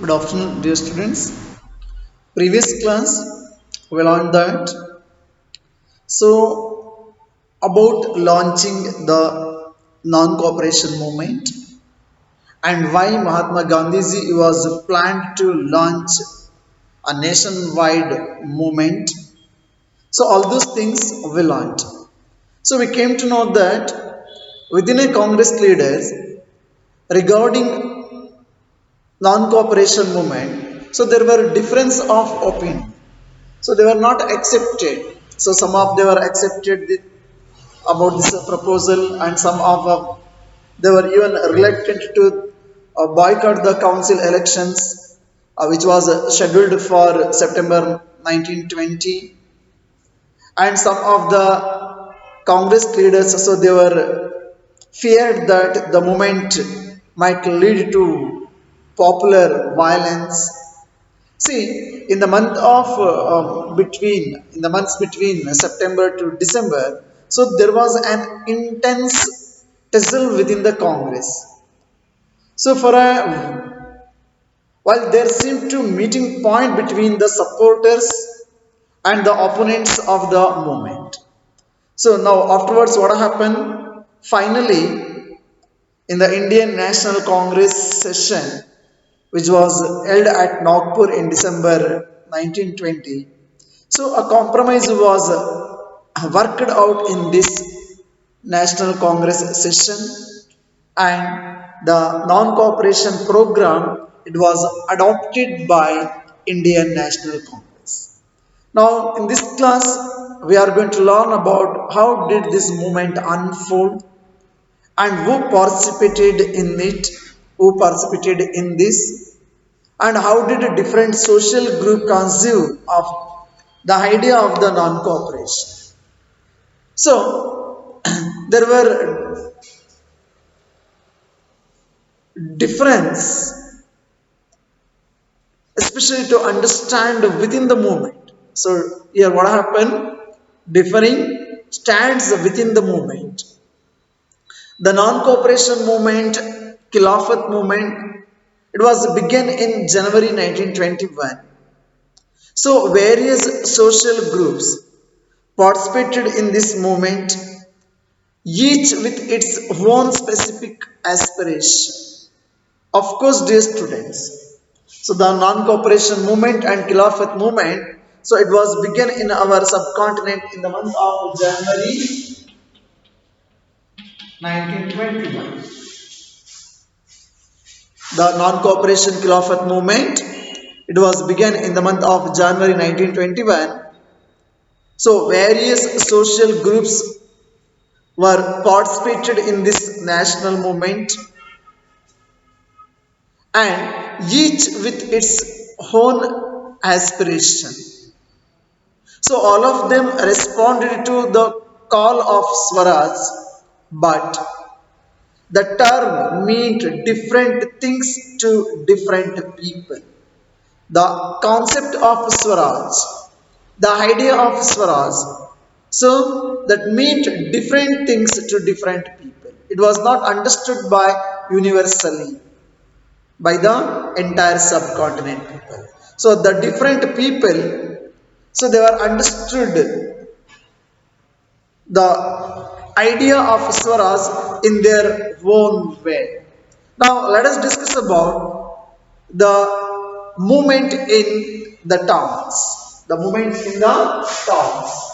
Good afternoon, dear students. Previous class, we learned that about launching the non-cooperation movement and why Mahatma Gandhiji was planned to launch a nationwide movement. So all those things we learned. So we came to know that within a Congress leaders regarding non-cooperation movement, so there were difference of opinion. So they were not accepted. So some of they were accepted about this proposal, and some of they were even reluctant to boycott the council elections, which was scheduled for September 1920. And some of the Congress leaders, so they were feared that the movement might lead to popular violence. See, in the months between September to December, so there was an intense tussle within the Congress. So while there seemed to meeting point between the supporters and the opponents of the movement. So now afterwards, what happened? Finally, in the Indian National Congress session, which was held at Nagpur in December 1920. So a compromise was worked out in this National Congress session, and the non-cooperation program it was adopted by Indian National Congress. Now in this class we are going to learn about how did this movement unfold and who participated in this, and how did a different social group conceive of the idea of the non-cooperation. So there were difference, especially to understand within the movement. So here what happened? Differing stands within the movement. The non-cooperation movement, Khilafat movement, it was began in January 1921. So various social groups participated in this movement, each with its own specific aspiration. Of course, dear students, so the non-cooperation movement and Khilafat movement, so it was begun in our subcontinent in the month of January 1921. The non-cooperation Khilafat movement, it was begun in the month of January 1921. So various social groups were participated in this national movement, and each with its own aspiration. So all of them responded to the call of Swaraj, but the term meant different things to different people. The concept of Swaraj, the idea of Swaraj, so that meant different things to different people. It was not understood by universally by the entire subcontinent people. So the different people, so they were understood the idea of Swaraj in their own way. Now let us discuss about the movement in the towns. The movement in the towns.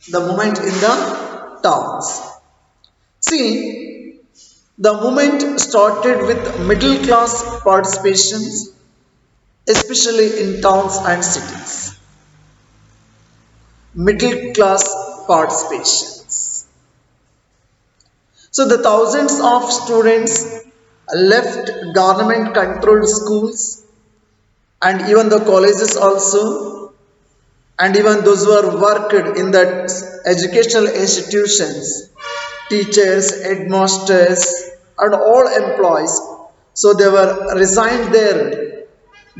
The movement in the towns. See, the movement started with middle class participations, especially in towns and cities. Middle class participations. So the thousands of students left government controlled schools and even the colleges also, and even those who are worked in the educational institutions, teachers, headmasters, and all employees. So they were resigned their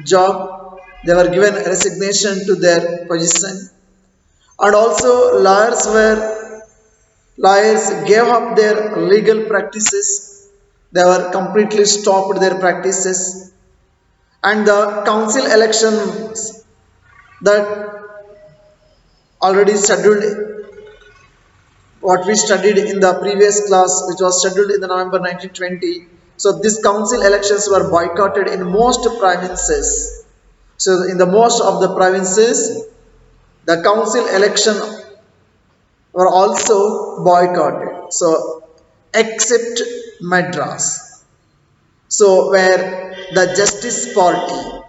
job, they were given resignation to their position, and also lawyers gave up their legal practices, they were completely stopped their practices, and the council elections that already scheduled, what we studied in the previous class, which was scheduled in the November 1920. So these council elections were boycotted in most provinces. So in the most of the provinces, the council election were also boycotted. So except Madras. So where the Justice Party,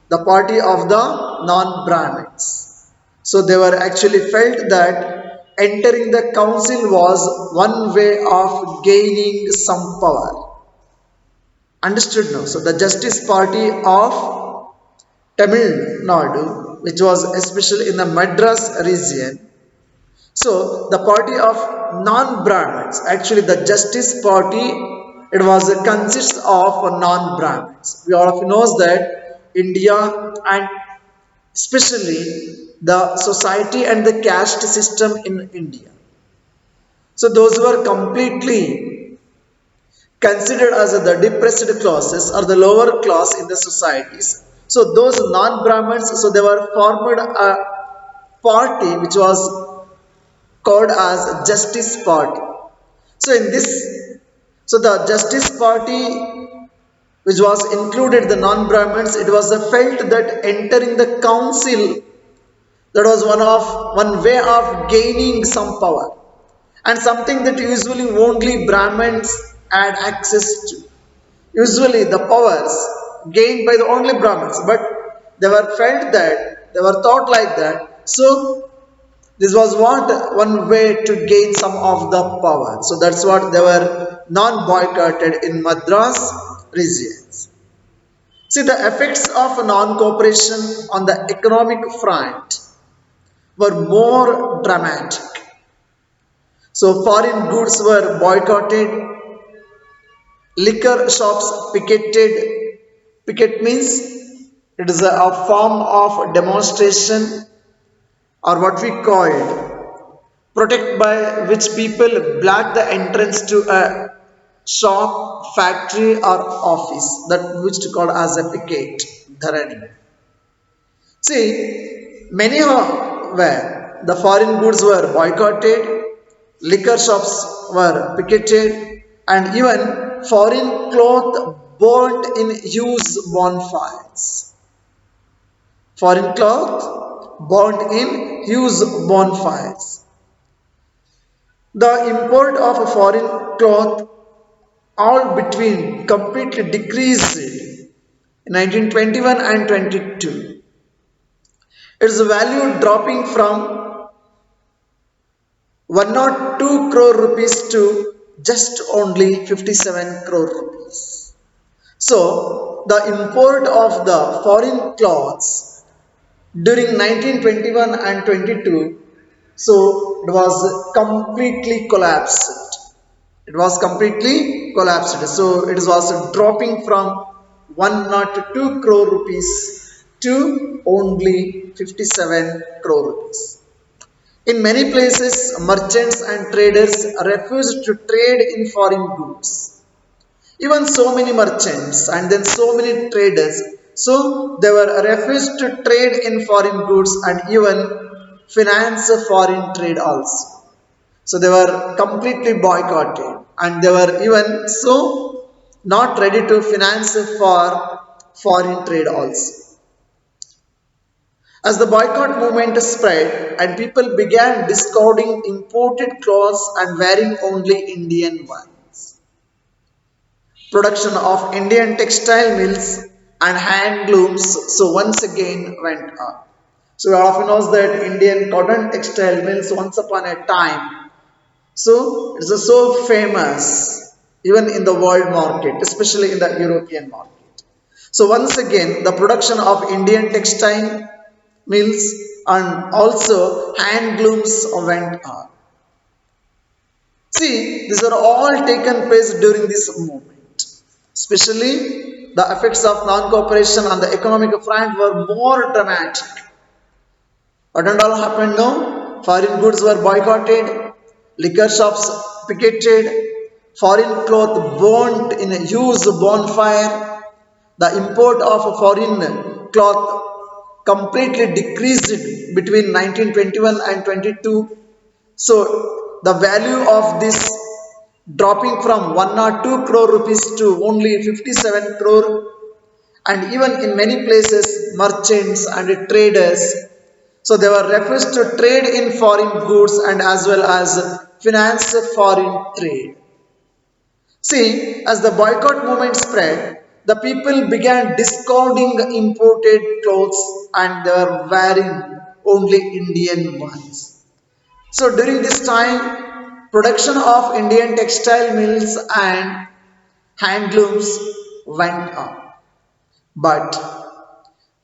the party of the non-Brahmins. So they were actually felt that entering the council was one way of gaining some power. Understood now? So the Justice Party of Tamil Nadu, which was especially in the Madras region. So the party of non-Brahmins, actually the Justice Party, it was consists of non-Brahmins. We all of knows that India and especially the society and the caste system in India. So those who are completely considered as the depressed classes or the lower class in the societies. So those non-Brahmins, so they were formed a party which was called as Justice Party. So in this, so the Justice Party, which was included the non-Brahmins, it was felt that entering the council, that was one way of gaining some power, and something that usually only Brahmins had access to. Usually the powers gained by the only Brahmins, but they were felt that they were thought like that. So this was what one way to gain some of the power. So that's what they were non-boycotted in Madras regions. See, the effects of non-cooperation on the economic front were more dramatic. So foreign goods were boycotted, liquor shops picketed. Picket means it is a form of demonstration, or what we called protect, by which people block the entrance to a shop, factory, or office, that which is called as a picket, dharani. See, many where the foreign goods were boycotted, liquor shops were picketed, and even foreign cloth burnt in huge bonfires. Foreign cloth burnt in huge bonfires. The import of foreign cloth all between completely decreased in 1921 and 22. Its value dropping from 102 crore rupees to just only 57 crore rupees. So the import of the foreign cloths during 1921 and 22, so it was completely collapsed. It was completely collapsed. So it was dropping from 102 crore rupees to only 57 crore rupees. In many places, merchants and traders refused to trade in foreign goods. Even so many merchants and then so many traders, so they were refused to trade in foreign goods and even finance foreign trade also. So they were completely boycotted, and they were even so not ready to finance for foreign trade also. As the boycott movement spread and people began discarding imported clothes and wearing only Indian ones, production of Indian textile mills and handlooms so once again went up. So we often knows that Indian cotton textile mills once upon a time, so it's so famous even in the world market, especially in the European market. So once again, the production of Indian textile mills and also hand glooms went on. See, these are all taken place during this moment. Especially the effects of non-cooperation on the economic front were more dramatic. What and all happened now? Foreign goods were boycotted, liquor shops picketed, foreign cloth burnt in a huge bonfire, the import of foreign cloth completely decreased between 1921 and 22. So the value of this dropping from 102 crore rupees to only 57 crore, and even in many places merchants and traders, so they were refused to trade in foreign goods and as well as finance foreign trade. See, as the boycott movement spread, the people began discarding imported clothes and they were wearing only Indian ones. So during this time, production of Indian textile mills and handlooms went up. But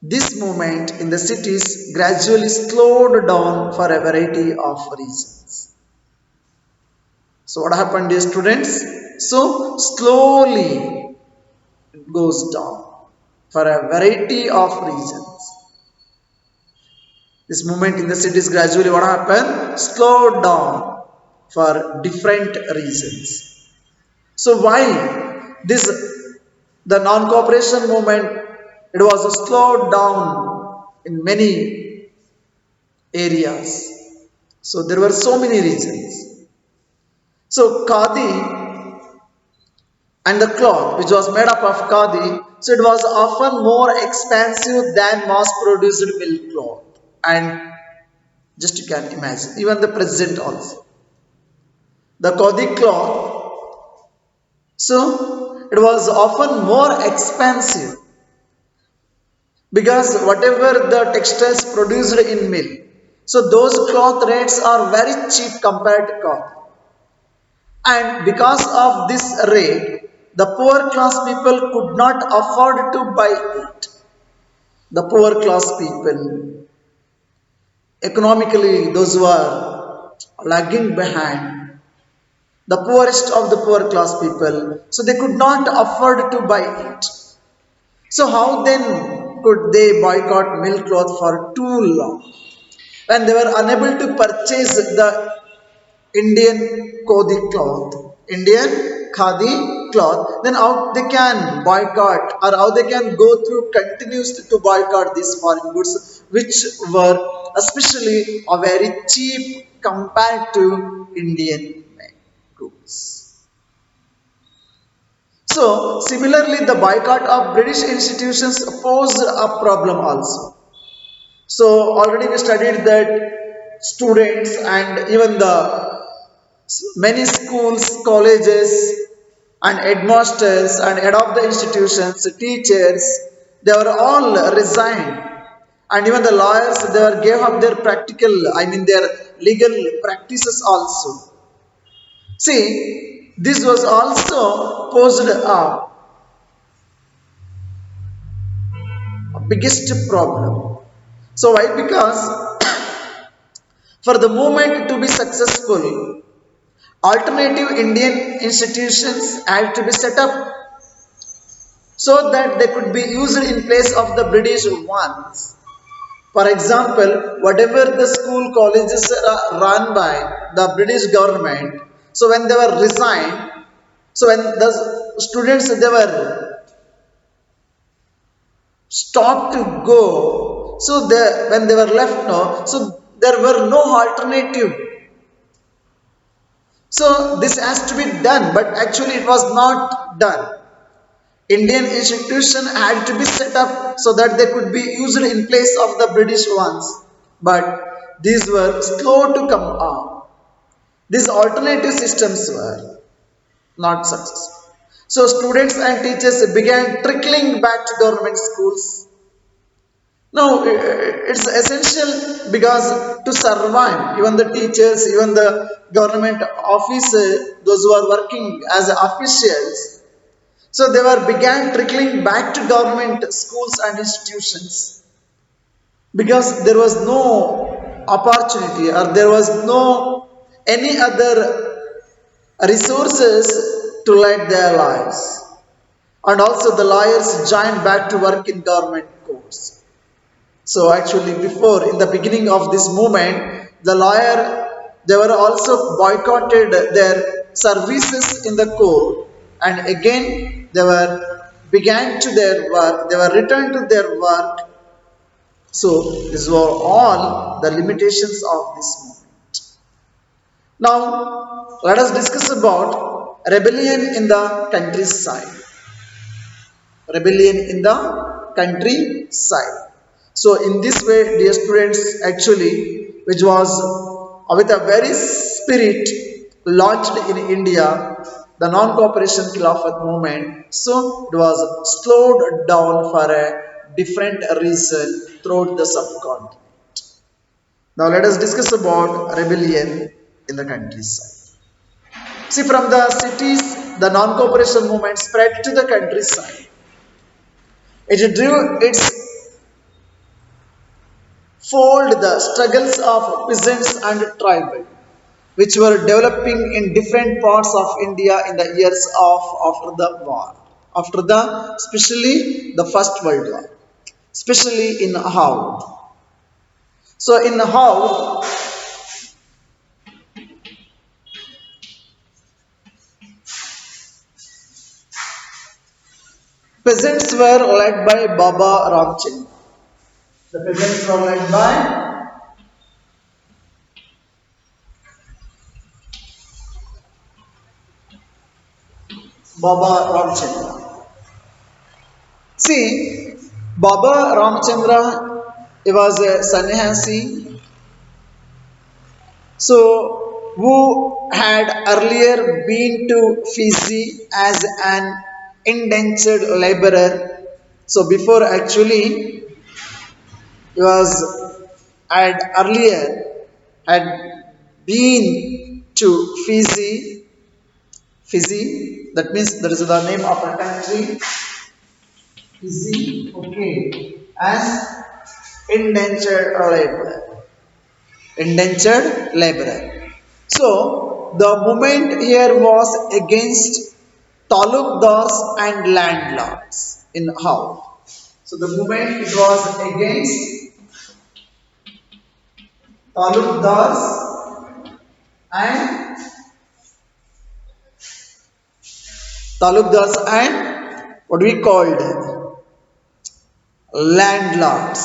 this movement in the cities gradually slowed down for a variety of reasons. So what happened, dear students? So slowly it goes down for a variety of reasons. This movement in the cities gradually what happened? Slowed down for different reasons. So why this the non-cooperation movement it was slowed down in many areas. So there were so many reasons. So khadi and the cloth which was made up of khadi, so it was often more expensive than mass produced milk cloth. And just you can imagine, even the president also. The khadi cloth, so it was often more expensive because whatever the textiles produced in mill, so those cloth rates are very cheap compared to cotton. And because of this rate, the poor class people could not afford to buy it. The poor class people, economically, those who are lagging behind, the poorest of the poor class people, so they could not afford to buy it. So how then could they boycott milk cloth for too long? When they were unable to purchase the Indian khadi cloth, then how they can boycott or how they can go through continuously to boycott these foreign goods, which were especially a very cheap compared to Indian made goods. So similarly, the boycott of British institutions posed a problem also. So already we studied that students and even the many schools, colleges, and headmasters and head of the institutions, teachers, they were all resigned, and even the lawyers they were gave up their practical, I mean their legal practices also. See, this was also posed a biggest problem. So why? Because for the movement to be successful, alternative Indian institutions had to be set up so that they could be used in place of the British ones. For example, whatever the school colleges are run by the British government, so when they were resigned, so when the students they were stopped to go, so they, when they were left now, so there were no alternative. So this has to be done, but actually it was not done. Indian institution had to be set up so that they could be used in place of the British ones. But these were slow to come up. These alternative systems were not successful. So students and teachers began trickling back to government schools. Now it's essential because to survive, even the teachers, even the government officers, those who are working as officials, so they were began trickling back to government schools and institutions. because there was no opportunity or there was no any other resources to lead their lives. And also the lawyers joined back to work in government courts. So actually before in the beginning of this movement, the lawyer they were also boycotted their services in the court, and again they were began to their work, they were returned to their work. So these were all the limitations of this movement. Now let us discuss about rebellion in the countryside. Rebellion in the countryside. So in this way, dear students, actually, which was with a very spirit launched in India, the non-cooperation Khilafat movement. So it was slowed down for a different reason throughout the subcontinent. Now let us discuss about rebellion in the countryside. See, from the cities, the non-cooperation movement spread to the countryside. It drew its fold the struggles of peasants and tribal, which were developing in different parts of India in the years of after the war, after the especially the First World War, especially in Howd. So in Howd, peasants were led by Baba Ramchandra. The peasants were led by Baba Ramchandra. See, Baba Ramchandra, he was a sannyasi, so who had earlier been to Fiji as an indentured laborer. So before actually he was had earlier had been to Fiji. That means that is the name of a country. Fiji, okay, as indentured laborer. Indentured laborer. So the movement here was against talukdars and landlords in Howd. So the movement it was against talukdars and what we called landlords.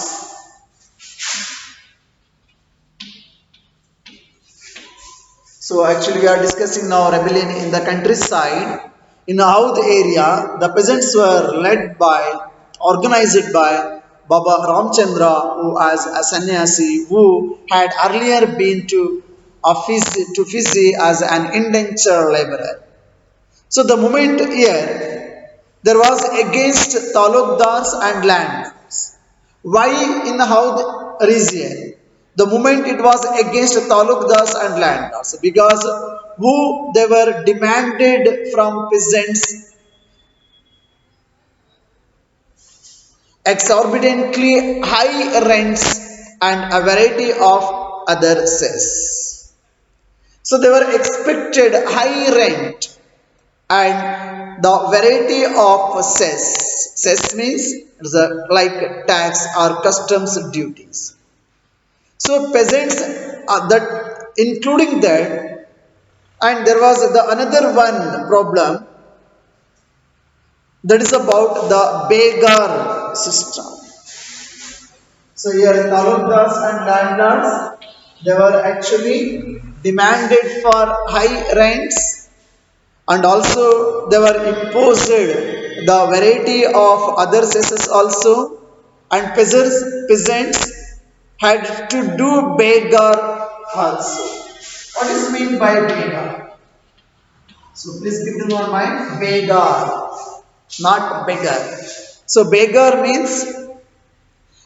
So actually we are discussing now rebellion in the countryside. In the Howd area, the peasants were led by, organized by Baba Ramchandra, who as a sannyasi, who had earlier been to Fiji as an indentured laborer. So the movement here, there was against talukdars and landlords. Why in the Howd region? The movement it was against talukdars and landlords because who they were demanded from peasants exorbitantly high rents and a variety of other cess. So they were expected high rent and the variety of cess. Cess means it's like tax or customs duties. So peasants that including that, and there was the another one problem that is about the beggar system. So here talukdars and landlords they were actually demanded for high rents, and also they were imposed the variety of other cesses also, and peasants had to do beggar also. What is meant by beggar? So please keep in your mind beggar, not beggar. So beggar means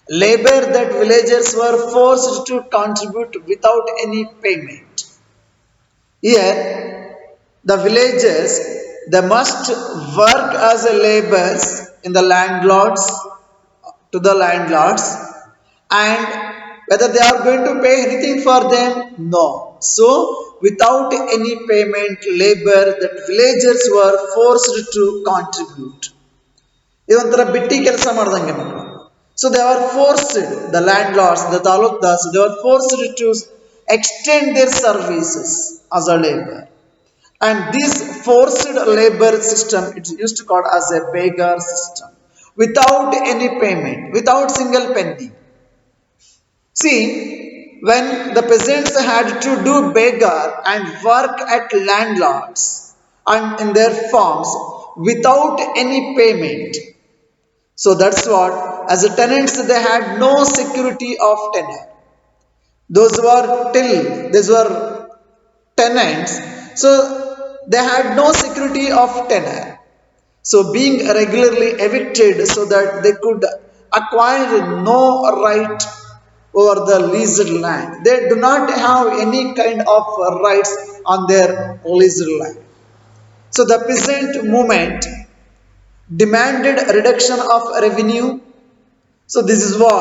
labor that villagers were forced to contribute without any payment. Here, the villagers they must work as a laborers in the landlords to the landlords, and whether they are going to pay anything for them? No. So, without any payment, labor that villagers were forced to contribute. ಇದೊಂಥರ ಬಿಟ್ಟಿ ಕೆಲಸ ಮಾಡ್ದಂಗೆ ಮಕ್ಕಳು. So they were forced, the landlords, the talukdas, they were forced to extend their services as a labor. And this forced labor system, it's used to called as a beggar system, without any payment, without single penny. See, when the peasants had to do beggar and work at landlords and in their farms without any payment. So that's what, as a tenants, they had no security of tenure. Those were tenants, so they had no security of tenure. So being regularly evicted so that they could acquire no right over the leased land. They do not have any kind of rights on their leased land. So the peasant movement demanded a reduction of revenue. So this is what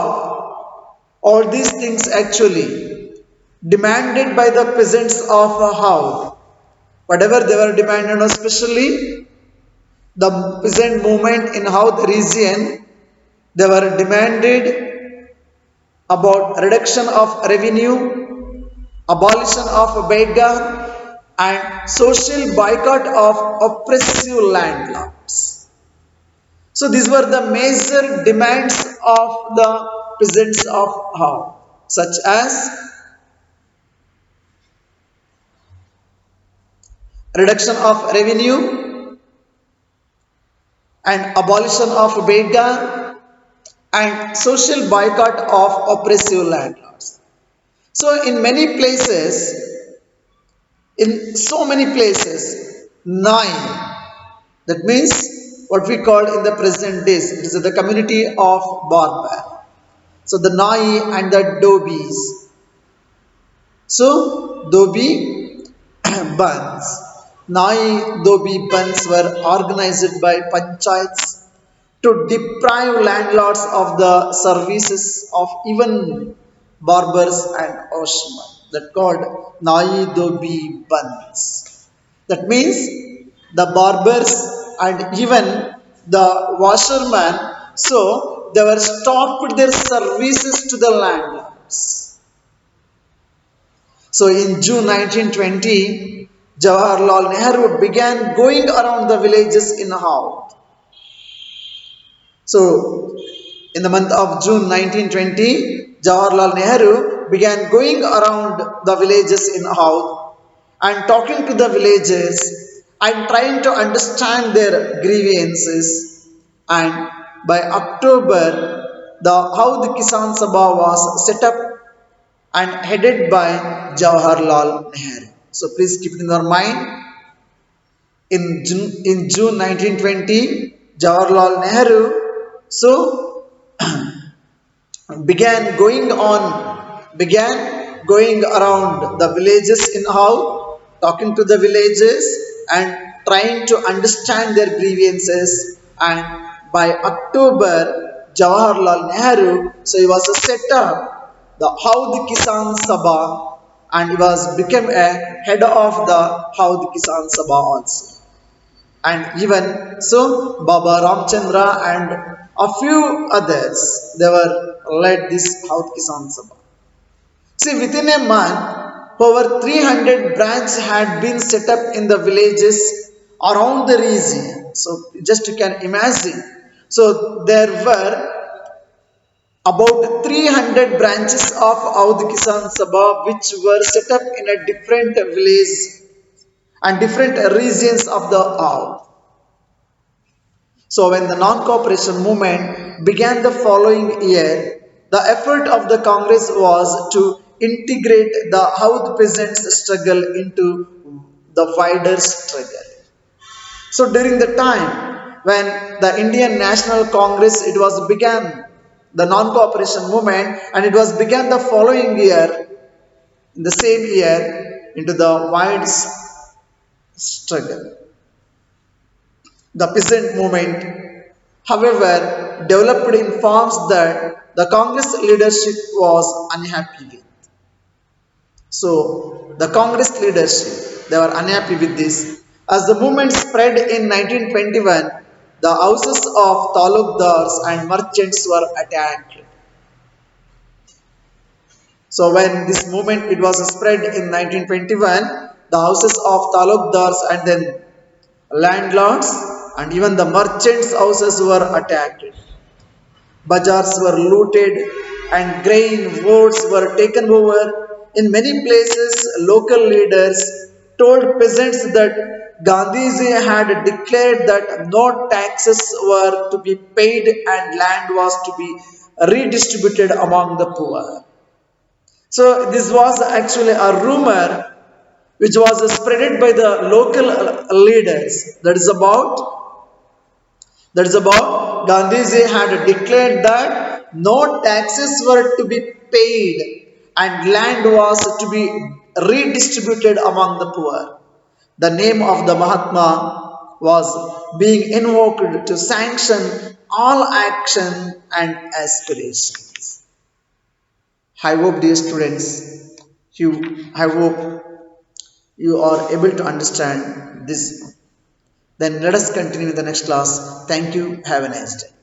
all these things actually demanded by the peasants of how whatever they were demanded, especially the peasant movement in Howth region, they were demanded about reduction of revenue, abolition of beggar, and social boycott of oppressive landlords. So these were the major demands of the peasants of Howth, such as reduction of revenue and abolition of beggar and social boycott of oppressive landlords. So in so many places, nine, that means what we call in the present days, it is the community of Barbar. So the Nai and the Dobis. So Dobi Bans. Nai Dobi Bans were organized by panchayats to deprive landlords of the services of even barbers and oshman. That called Nai Dobi Bans. That means the barbers and even the washermen, so they were stopped their services to the landlords. So in June 1920, Jawaharlal Nehru began going around the villages in Howth. So in the month of June 1920, Jawaharlal Nehru began going around the villages in Howth and talking to the villagers and trying to understand their grievances. And by October, the Howth Kisan Sabha was set up and headed by Jawaharlal Nehru. So please keep it in your mind. In June 1920, Jawaharlal Nehru so began going around the villages in Howth, talking to the villagers and trying to understand their grievances. And by October, Jawaharlal Nehru, so he was set up the Howth Kisan Sabha and he was became a head of the Howth Kisan Sabha also. And even so, Baba Ramchandra and a few others, they were led this Howth Kisan Sabha. See, within a month, over 300 branches had been set up in the villages around the region. So, just you can imagine. So, there were about 300 branches of Howth Kisan Sabha which were set up in a different village and different regions of the Howth. So when the non-cooperation movement began the following year, the effort of the Congress was to integrate the Howth peasants' struggle into the wider struggle. So during the time when the Indian National Congress, it was began the non-cooperation movement and it was began the following year, in the same year, into the wide struggle. The peasant movement, however, developed in forms that the Congress leadership was unhappy with. So the Congress leadership, they were unhappy with this. As the movement spread in 1921, the houses of talukdars and merchants were attacked. So when this movement it was spread in 1921, the houses of talukdars and then landlords and even the merchants' houses were attacked. Bazaars were looted and grain votes were taken over. In many places, local leaders told peasants that Gandhiji had declared that no taxes were to be paid and land was to be redistributed among the poor. So, this was actually a rumor which was spreaded by the local leaders. That is about Gandhiji had declared that no taxes were to be paid and land was to be redistributed among the poor. The name of the Mahatma was being invoked to sanction all action and aspirations. I hope, dear students, I hope you are able to understand this. Then let us continue with the next class. Thank you. Have a nice day.